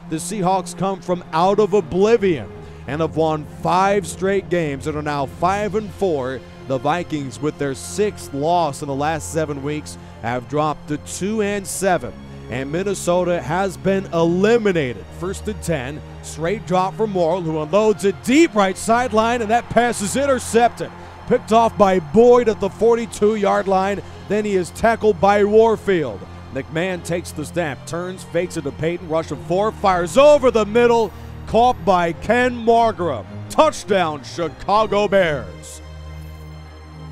the Seahawks come from out of oblivion and have won 5 straight games and are now 5-4. The Vikings, with their 6th loss in the last 7 weeks, have dropped to 2-7. And Minnesota has been eliminated. 1st and 10, straight drop for Morrill, who unloads it deep right sideline, and that pass is intercepted. Picked off by Boyd at the 42-yard line. Then he is tackled by Warfield. McMahon takes the snap, turns, fakes it to Peyton, rush of 4, fires over the middle, caught by Ken Margrove. Touchdown, Chicago Bears.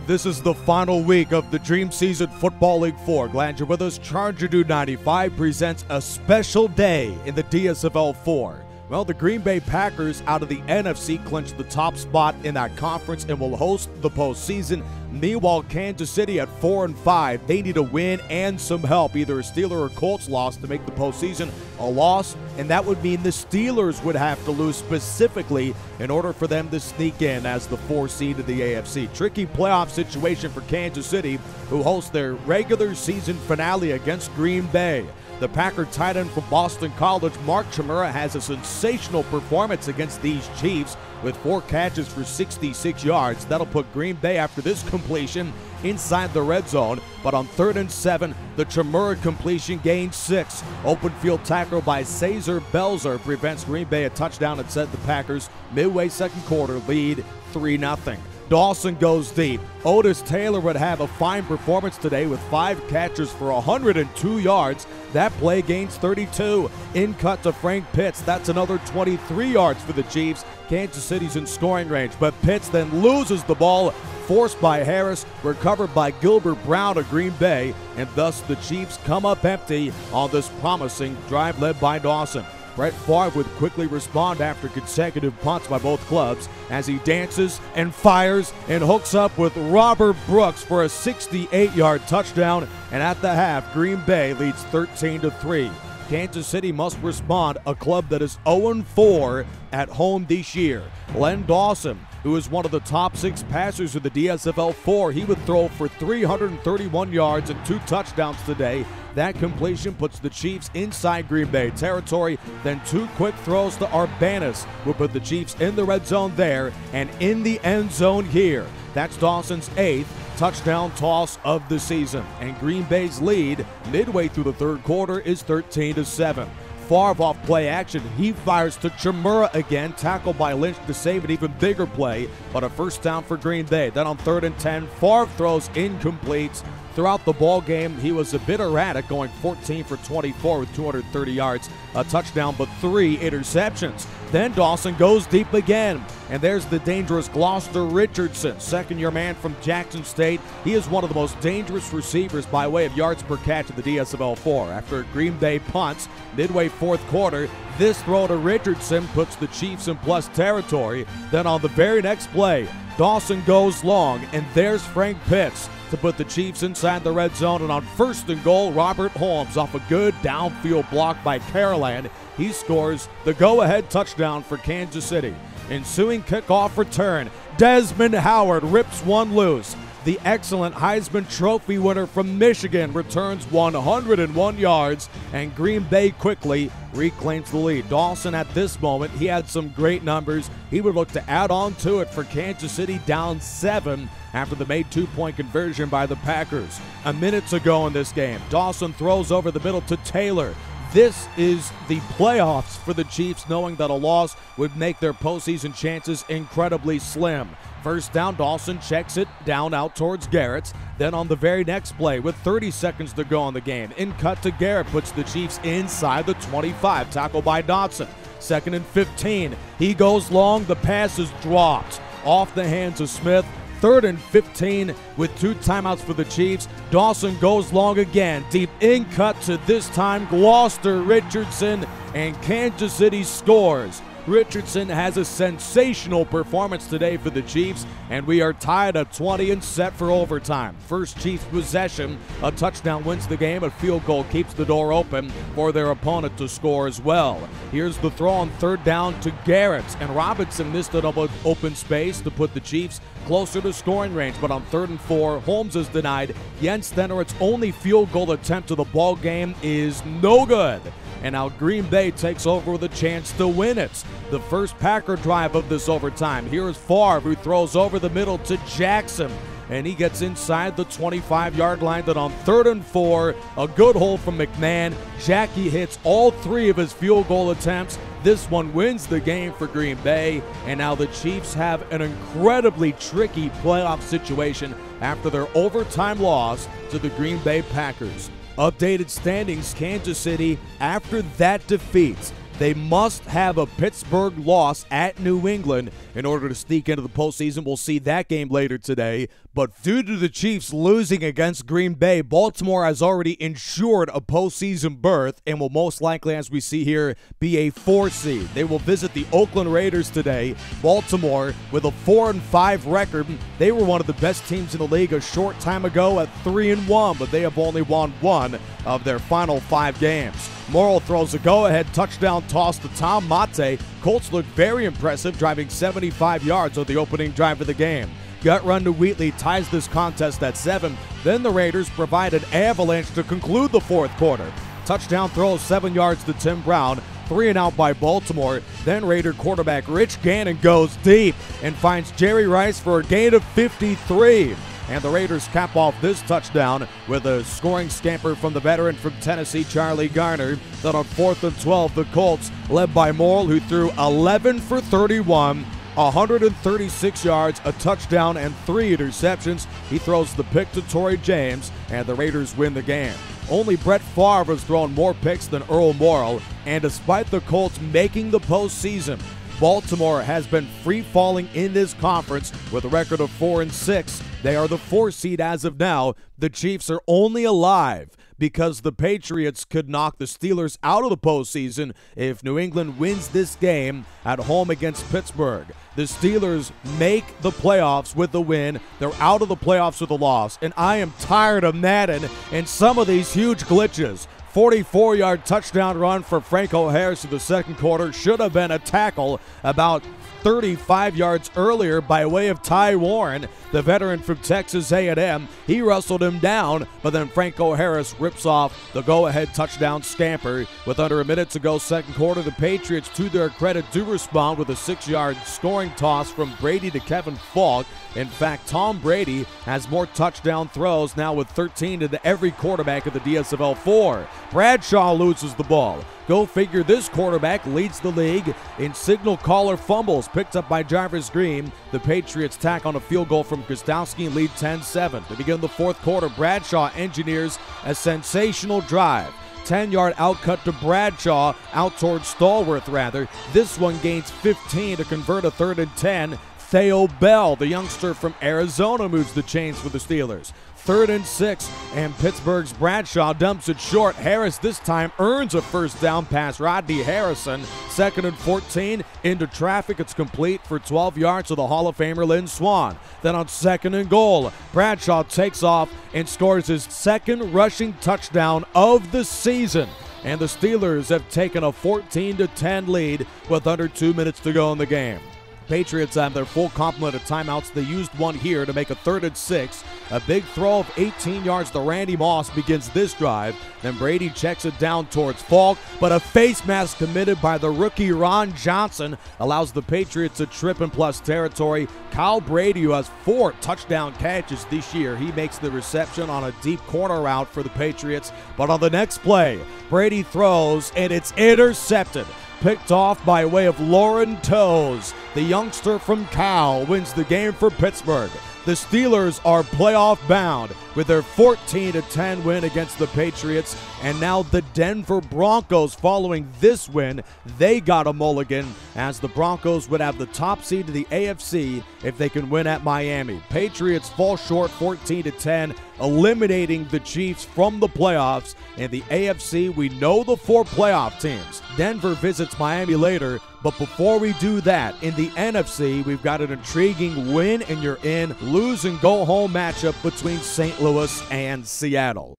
This is the final week of the Dream Season Football League 4. Glad you're with us. Charger Dude 95 presents a special day in the DSFL 4. Well, the Green Bay Packers out of the NFC clinched the top spot in that conference and will host the postseason. Meanwhile, Kansas City at 4-5. They need a win and some help, either a Steeler or Colts loss to make the postseason a loss, and that would mean the Steelers would have to lose specifically in order for them to sneak in as the 4 seed of the AFC. Tricky playoff situation for Kansas City, who hosts their regular season finale against Green Bay. The Packer tight end from Boston College, Mark Chmura, has a sensational performance against these Chiefs with 4 catches for 66 yards. That'll put Green Bay, after this completion, inside the red zone. But on 3rd and 7, the Chmura completion gains 6. Open field tackle by Cesar Belzer prevents Green Bay a touchdown and set the Packers midway second quarter lead 3-0. Dawson goes deep. Otis Taylor would have a fine performance today with 5 catches for 102 yards. That play gains 32. In cut to Frank Pitts. That's another 23 yards for the Chiefs. Kansas City's in scoring range, but Pitts then loses the ball, forced by Harris, recovered by Gilbert Brown of Green Bay, and thus the Chiefs come up empty on this promising drive led by Dawson. Brett Favre would quickly respond after consecutive punts by both clubs as he dances and fires and hooks up with Robert Brooks for a 68-yard touchdown. And at the half, Green Bay leads 13-3. Kansas City must respond, a club that is 0-4 at home this year. Len Dawson, who is one of the top 6 passers of the DSFL 4, he would throw for 331 yards and 2 touchdowns today. That completion puts the Chiefs inside Green Bay territory. Then 2 quick throws to Arbanis will put the Chiefs in the red zone there and in the end zone here. That's Dawson's 8th touchdown toss of the season. And Green Bay's lead midway through the 3rd quarter is 13-7. Favre off play action. He fires to Chmura again, tackled by Lynch to save an even bigger play, but a first down for Green Bay. Then on 3rd and 10, Favre throws incomplete. Throughout the ball game, he was a bit erratic, going 14 for 24 with 230 yards, a touchdown, but 3 interceptions. Then Dawson goes deep again, and there's the dangerous Gloucester Richardson, second-year man from Jackson State. He is one of the most dangerous receivers by way of yards per catch in the DSFL 4. After Green Bay punts midway 4th quarter, this throw to Richardson puts the Chiefs in plus territory. Then on the very next play, Dawson goes long, and there's Frank Pitts to put the Chiefs inside the red zone. And on 1st and goal, Robert Holmes off a good downfield block by Carolan. He scores the go-ahead touchdown for Kansas City. Ensuing kickoff return, Desmond Howard rips one loose. The excellent Heisman Trophy winner from Michigan returns 101 yards, and Green Bay quickly reclaims the lead. Dawson, at this moment, he had some great numbers. He would look to add on to it for Kansas City, down 7 after the made 2-point conversion by the Packers. A minute to go in this game. Dawson throws over the middle to Taylor. This is the playoffs for the Chiefs, knowing that a loss would make their postseason chances incredibly slim. First down, Dawson checks it down out towards Garrett. Then on the very next play, with 30 seconds to go in the game, in cut to Garrett, puts the Chiefs inside the 25, tackled by Dodson. 2nd and 15, he goes long, the pass is dropped off the hands of Smith. 3rd and 15 with 2 timeouts for the Chiefs. Dawson goes long again. Deep in cut to this time Gloucester Richardson, and Kansas City scores. Richardson has a sensational performance today for the Chiefs, and we are tied at 20 and set for overtime. First Chiefs possession, a touchdown wins the game, a field goal keeps the door open for their opponent to score as well. Here's the throw on 3rd down to Garrett, and Robinson missed an open space to put the Chiefs closer to scoring range, but on 3rd and 4, Holmes is denied. Jens Stenerud's only field goal attempt of the ball game is no good. and now Green Bay takes over with a chance to win it. The first Packer drive of this overtime. Here is Favre, who throws over the middle to Jackson, and he gets inside the 25-yard line. Then on 3rd and 4, a good hole from McMahon. Jackie hits all 3 of his field goal attempts. This one wins the game for Green Bay, and now the Chiefs have an incredibly tricky playoff situation after their overtime loss to the Green Bay Packers. Updated standings: Kansas City, after that defeat, they must have a Pittsburgh loss at New England in order to sneak into the postseason. We'll see that game later today. But due to the Chiefs losing against Green Bay, Baltimore has already ensured a postseason berth and will most likely, as we see here, be a 4 seed. They will visit the Oakland Raiders today. Baltimore, with a 4-5 record, they were one of the best teams in the league a short time ago at 3-1, but they have only won 1 of their final 5 games. Morrill throws a go-ahead touchdown toss to Tom Mate. Colts look very impressive, driving 75 yards on the opening drive of the game. Gut run to Wheatley ties this contest at 7. Then the Raiders provide an avalanche to conclude the 4th quarter. Touchdown throw 7 yards to Tim Brown. 3 and out by Baltimore. Then Raider quarterback Rich Gannon goes deep and finds Jerry Rice for a gain of 53. And the Raiders cap off this touchdown with a scoring scamper from the veteran from Tennessee, Charlie Garner. Then on 4th and 12, the Colts, led by Morrill, who threw 11 for 31, 136 yards, a touchdown, and 3 interceptions. He throws the pick to Torrey James, and the Raiders win the game. Only Brett Favre has thrown more picks than Earl Morrill, and despite the Colts making the postseason, Baltimore has been free-falling in this conference with a record of 4-6. They are the 4 seed as of now. The Chiefs are only alive because the Patriots could knock the Steelers out of the postseason if New England wins this game at home against Pittsburgh. The Steelers make the playoffs with the win. They're out of the playoffs with a loss, and I am tired of Madden and some of these huge glitches. 44-yard touchdown run for Franco Harris in the 2nd quarter. Should have been a tackle about 35 yards earlier by way of Ty Warren, the veteran from Texas A&M. He wrestled him down, but then Franco Harris rips off the go-ahead touchdown scamper. With under a minute to go 2nd quarter, the Patriots, to their credit, do respond with a 6-yard scoring toss from Brady to Kevin Falk. In fact, Tom Brady has more touchdown throws now with 13 than every quarterback of the DSFL 4. Bradshaw loses the ball. Go figure, this quarterback leads the league in signal caller fumbles picked up by Jarvis Green. The Patriots tack on a field goal from Gostowski and lead 10-7. To begin the 4th quarter, Bradshaw engineers a sensational drive. 10-yard outcut to Bradshaw, out towards Stallworth rather. This one gains 15 to convert a 3rd and 10. Theo Bell, the youngster from Arizona, moves the chains for the Steelers. 3rd and 6, and Pittsburgh's Bradshaw dumps it short. Harris this time earns a 1st down past Rodney Harrison. 2nd and 14, into traffic. It's complete for 12 yards to the Hall of Famer Lynn Swann. Then on 2nd and goal, Bradshaw takes off and scores his 2nd rushing touchdown of the season. And the Steelers have taken a 14-10 lead with under 2 minutes to go in the game. Patriots have their full complement of timeouts. They used one here to make a 3rd and 6. A big throw of 18 yards to Randy Moss begins this drive. Then Brady checks it down towards Falk, but a face mask committed by the rookie Ron Johnson allows the Patriots a trip in plus territory. Kyle Brady, who has 4 touchdown catches this year, he makes the reception on a deep corner route for the Patriots. But on the next play, Brady throws, and it's intercepted. Picked off by way of Lauren Toes. The youngster from Cal wins the game for Pittsburgh. The Steelers are playoff bound with their 14-10 win against the Patriots. And now the Denver Broncos, following this win, they got a mulligan, as the Broncos would have the top seed of the AFC if they can win at Miami. Patriots fall short 14-10, eliminating the Chiefs from the playoffs. In the AFC, we know the 4 playoff teams. Denver visits Miami later, but before we do that, in the NFC, we've got an intriguing win and you're in, lose and go home matchup between St. Louis and Seattle.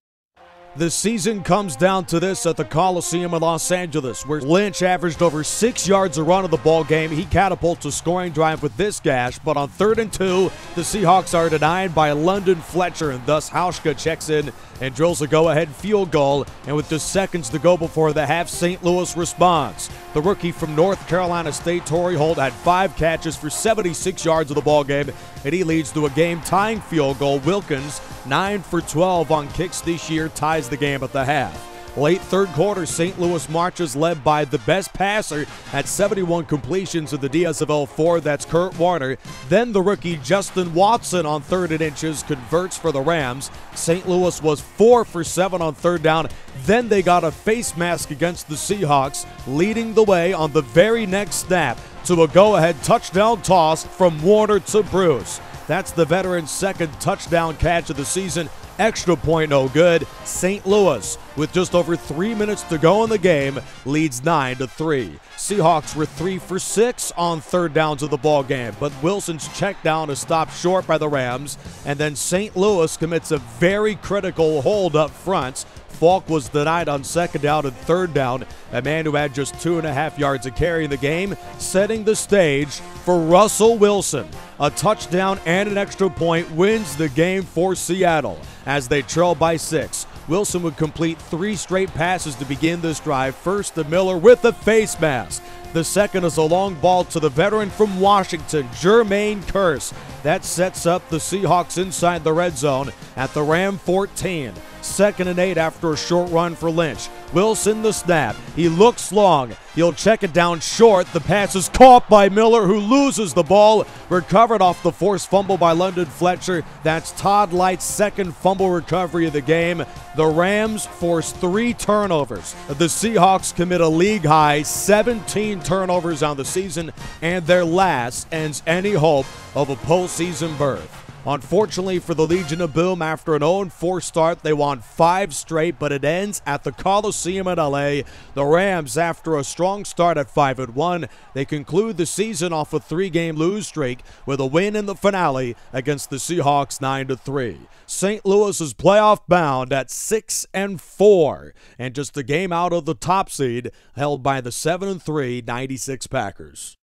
The season comes down to this at the Coliseum in Los Angeles, where Lynch averaged over 6 yards a run of the ball game. He catapults a scoring drive with this gash, but on 3rd and 2, the Seahawks are denied by London Fletcher, and thus Hauschka checks in and drills a go-ahead field goal. And with just seconds to go before the half, St. Louis responds. The rookie from North Carolina State, Torrey Holt, had 5 catches for 76 yards of the ball game, and he leads to a game-tying field goal. Wilkins, 9 for 12 on kicks this year, ties the game at the half. Late third quarter, St. Louis marches, led by the best passer at 71 completions of the DSFL 4. That's Kurt Warner. Then the rookie Justin Watson on 3rd and inches converts for the Rams. St. Louis was 4 for 7 on 3rd down. Then they got a face mask against the Seahawks, leading the way on the very next snap to a go-ahead touchdown toss from Warner to Bruce. That's the veteran's second touchdown catch of the season. Extra point no good. St. Louis, with just over 3 minutes to go in the game, leads 9-3. Seahawks were 3 for 6 on 3rd downs of the ball game, but Wilson's check down is stopped short by the Rams, and then St. Louis commits a very critical hold up front. Falk was denied on 2nd down and 3rd down, a man who had just 2.5 yards of carry in the game, setting the stage for Russell Wilson. A touchdown and an extra point wins the game for Seattle as they trail by 6. Wilson would complete 3 straight passes to begin this drive. First to Miller with a face mask. The second is a long ball to the veteran from Washington, Jermaine Kearse. That sets up the Seahawks inside the red zone at the Ram 14. 2nd and 8 after a short run for Lynch. Wilson the snap. He looks long. He'll check it down short. The pass is caught by Miller, who loses the ball. Recovered off the forced fumble by London Fletcher. That's Todd Light's second fumble recovery of the game. The Rams force 3 turnovers. The Seahawks commit a league-high 17 turnovers on the season, and their last ends any hope of a postseason berth. Unfortunately for the Legion of Boom, after an 0-4 start, they won 5 straight, but it ends at the Coliseum in LA. The Rams, after a strong start at 5-1, they conclude the season off a 3-game lose streak with a win in the finale against the Seahawks 9-3. St. Louis is playoff bound at 6-4, and just a game out of the top seed, held by the 7-3 96 Packers.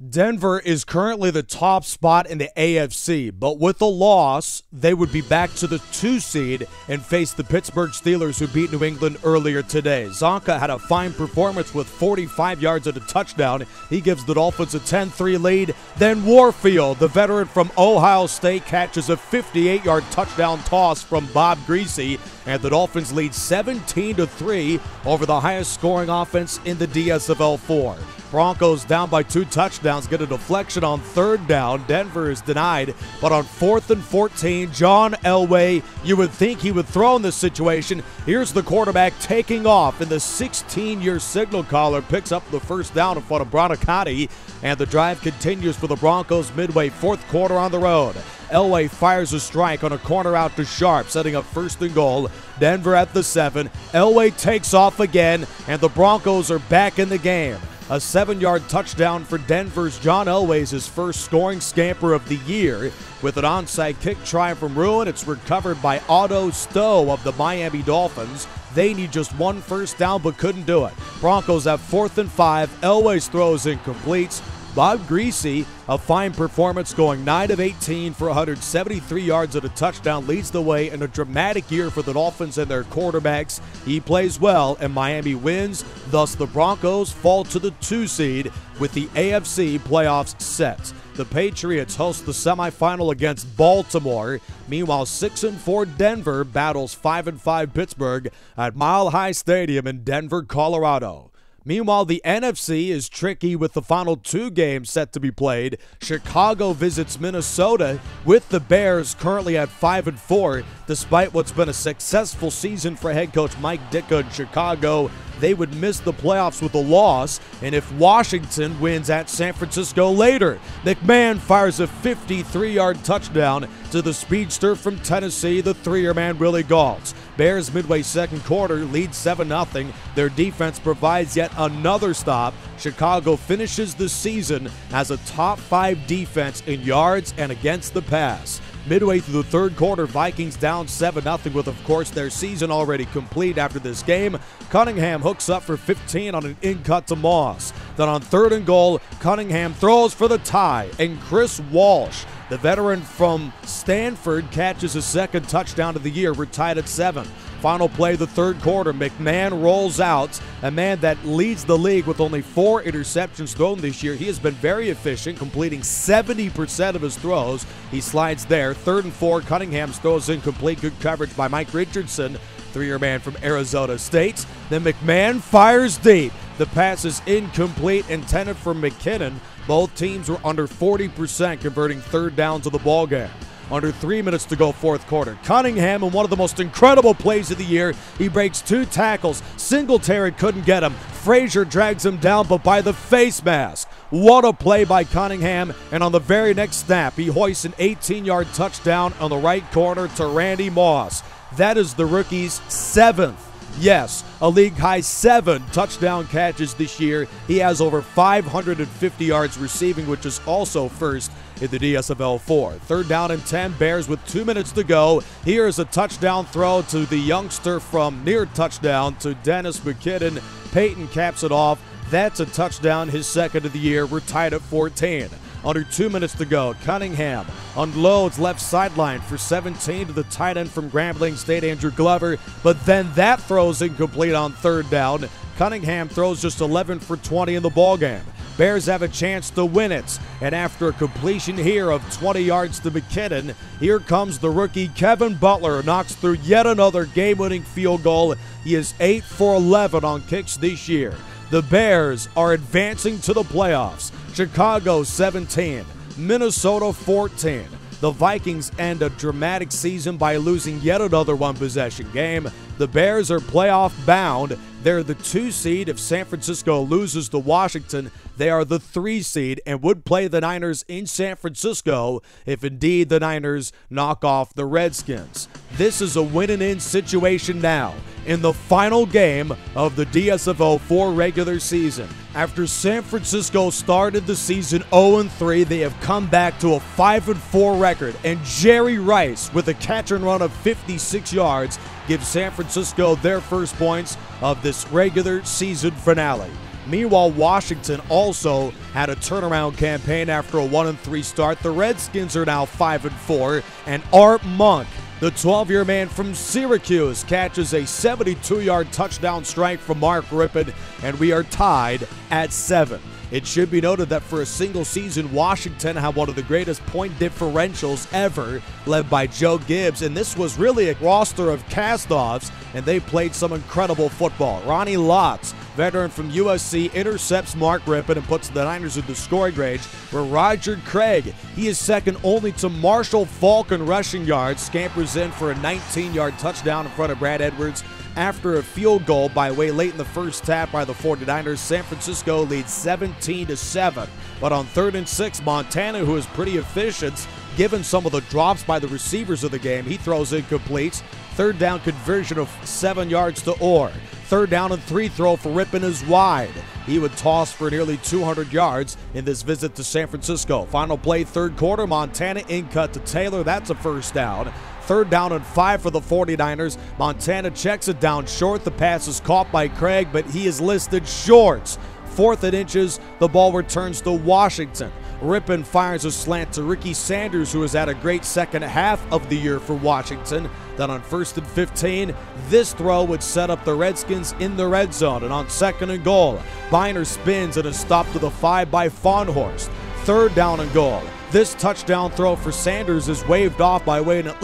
Denver is currently the top spot in the AFC, but with a loss, they would be back to the 2 seed and face the Pittsburgh Steelers, who beat New England earlier today. Zonka had a fine performance with 45 yards and a touchdown. He gives the Dolphins a 10-3 lead. Then Warfield, the veteran from Ohio State, catches a 58-yard touchdown toss from Bob Greasy, and the Dolphins lead 17-3 over the highest scoring offense in the DSFL 4. Broncos down by 2 touchdowns, get a deflection on 3rd down. Denver is denied, but on 4th and 14, John Elway, you would think he would throw in this situation. Here's the quarterback taking off, and the 16-year signal caller picks up the 1st down in front of Branicati, and the drive continues for the Broncos midway 4th quarter on the road. Elway fires a strike on a corner out to Sharp, setting up 1st and goal. Denver at the 7. Elway takes off again, and the Broncos are back in the game. A 7-yard touchdown for Denver's John Elway's his first scoring scamper of the year. With an onside kick try from Ruin, it's recovered by Otto Stowe of the Miami Dolphins. They need just 1 first down but couldn't do it. Broncos have 4th and 5. Elway's throws incompletes. Bob Greasy, a fine performance, going 9 of 18 for 173 yards and a touchdown, leads the way in a dramatic year for the Dolphins and their quarterbacks. He plays well, and Miami wins. Thus, the Broncos fall to the 2 seed with the AFC playoffs set. The Patriots host the semifinal against Baltimore. Meanwhile, 6-4 Denver battles 5-5 Pittsburgh at Mile High Stadium in Denver, Colorado. Meanwhile, the NFC is tricky with the final 2 games set to be played. Chicago visits Minnesota, with the Bears currently at 5-4. Despite what's been a successful season for head coach Mike Ditka in Chicago, they would miss the playoffs with a loss, and if Washington wins at San Francisco later, McMahon fires a 53-yard touchdown to the speedster from Tennessee, the 3-year man Willie Gaultz. Bears midway 2nd quarter lead 7-0. Their defense provides yet another stop. Chicago finishes the season as a top 5 defense in yards and against the pass. Midway through the third quarter, Vikings down 7-0 with, of course, their season already complete after this game. Cunningham hooks up for 15 on an in-cut to Moss. Then on 3rd and goal, Cunningham throws for the tie, and Chris Walsh, the veteran from Stanford, catches his second touchdown of the year. We're tied at 7. Final play of the third quarter, McMahon rolls out, a man that leads the league with only 4 interceptions thrown this year. He has been very efficient, completing 70% of his throws. He slides there. 3rd and 4, Cunningham's throws incomplete. Good coverage by Mike Richardson, 3-year man from Arizona State. Then McMahon fires deep. The pass is incomplete, intended for McKinnon. Both teams were under 40% converting third downs of the ballgame. Under 3 minutes to go, fourth quarter. Cunningham, in one of the most incredible plays of the year, he breaks 2 tackles. Singletary couldn't get him. Frazier drags him down, but by the face mask. What a play by Cunningham, and on the very next snap, he hoists an 18-yard touchdown on the right corner to Randy Moss. That is the rookie's 7th. Yes, a league-high 7 touchdown catches this year. He has over 550 yards receiving, which is also first in the DSFL 4. 3rd down and 10, Bears with 2 minutes to go. Here is a touchdown throw to the youngster from near touchdown to Dennis McKinnon. Peyton caps it off. That's a touchdown, his second of the year. We're tied at 14. Under 2 minutes to go, Cunningham unloads left sideline for 17 to the tight end from Grambling State, Andrew Glover, but then that throw's incomplete on 3rd down. Cunningham throws just 11 for 20 in the ballgame. Bears have a chance to win it, and after a completion here of 20 yards to McKinnon, here comes the rookie Kevin Butler, who knocks through yet another game-winning field goal. He is 8 for 11 on kicks this year. The Bears are advancing to the playoffs. Chicago 17, Minnesota 14. The Vikings end a dramatic season by losing yet another one-possession game. The Bears are playoff bound. They're the 2 seed. If San Francisco loses to Washington, they are the 3 seed and would play the Niners in San Francisco if indeed the Niners knock off the Redskins. This is a win-and-in situation now in the final game of the DSFO 4 regular season. After San Francisco started the season 0-3, they have come back to a 5-4 record, and Jerry Rice, with a catch and run of 56 yards, gives San Francisco their first points of this regular season finale. Meanwhile, Washington also had a turnaround campaign after a 1-3 start. The Redskins are now 5-4, and Art Monk, the 12-year man from Syracuse, catches a 72-yard touchdown strike from Mark Rippon, and we are tied at 7. It should be noted that for a single season, Washington had one of the greatest point differentials ever, led by Joe Gibbs, and this was really a roster of cast-offs, and they played some incredible football. Ronnie Lotz, veteran from USC, intercepts Mark Rippon and puts the Niners in the scoring range, where Roger Craig, he is second only to Marshall Faulk in rushing yards, scampers in for a 19-yard touchdown in front of Brad Edwards. After a field goal by way late in the first half by the 49ers, San Francisco leads 17-7. But on 3rd and 6, Montana, who is pretty efficient, given some of the drops by the receivers of the game, he throws incomplete. 3rd down conversion of 7 yards to Orr. 3rd down and 3 throw for Rippon is wide. He would toss for nearly 200 yards in this visit to San Francisco. Final play, 3rd quarter, Montana in cut to Taylor. That's a first down. 3rd down and 5 for the 49ers. Montana checks it down short. The pass is caught by Craig, but he is listed short. 4th and inches, the ball returns to Washington. Rippon fires a slant to Ricky Sanders, who has had a great second half of the year for Washington. Then on 1st and 15, this throw would set up the Redskins in the red zone. And on 2nd and goal, Biner spins and is stopped to the 5 by Fawnhorst. 3rd down and goal. This touchdown throw for Sanders is waved off by way of an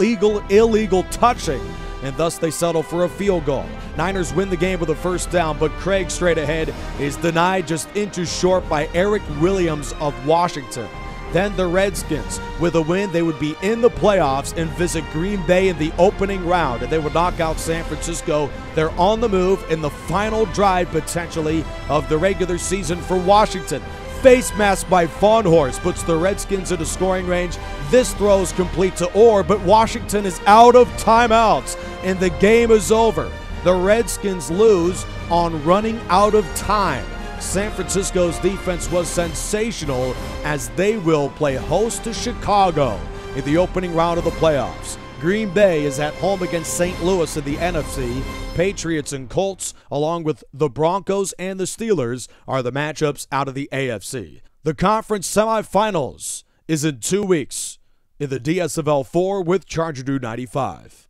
illegal touching, and thus they settle for a field goal. Niners win the game with a first down, but Craig straight ahead is denied just inches short by Eric Williams of Washington. Then the Redskins, with a win, they would be in the playoffs and visit Green Bay in the opening round, and they would knock out San Francisco. They're on the move in the final drive, potentially, of the regular season for Washington. Face mask by Fawnhorst puts the Redskins into scoring range. This throw is complete to Orr, but Washington is out of timeouts, and the game is over. The Redskins lose on running out of time. San Francisco's defense was sensational as they will play host to Chicago in the opening round of the playoffs. Green Bay is at home against St. Louis in the NFC. Patriots and Colts, along with the Broncos and the Steelers, are the matchups out of the AFC. The conference semifinals is in 2 weeks in the DSFL 4 with Charger Dude 95.